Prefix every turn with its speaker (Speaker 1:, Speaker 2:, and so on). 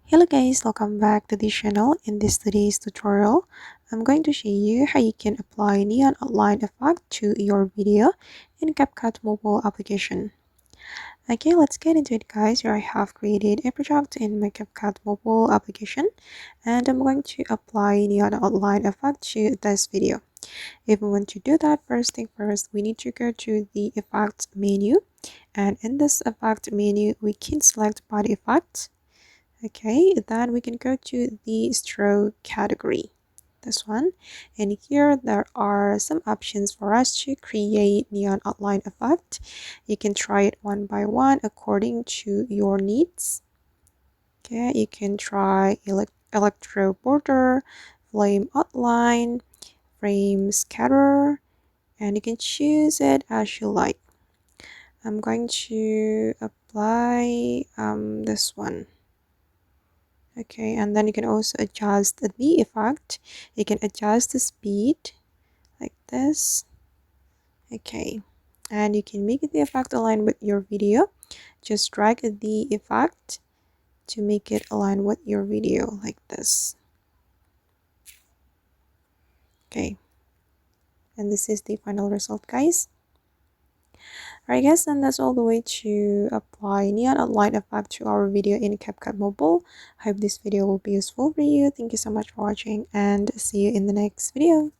Speaker 1: Hello guys, welcome back to the channel. In this today's tutorial, I'm going to show you how you can apply neon outline effect to your video in CapCut mobile application. Okay, let's get into it guys. Here I have created a project in my CapCut mobile application and I'm going to apply neon outline effect to this video. If we want to do that, first thing first, we need to go to the effect menu, and in this effect menu, we can select body effect. Okay, then we can go to the stroke category, this one, and here there are some options for us to create neon outline effect. You can try it one by one according to your needs. Okay, you can try electro border, flame outline, frame scatter, and you can choose it as you like. I'm going to apply this one. Okay, and then you can also adjust the effect. You can adjust the speed like this. Okay, and you can make the effect align with your video. Just drag the effect to make it align with your video like this. Okay, and this is the final result guys. Alright guys, and that's all the way to apply neon outline effect to our video in CapCut Mobile. I hope this video will be useful for you. Thank you so much for watching and see you in the next video.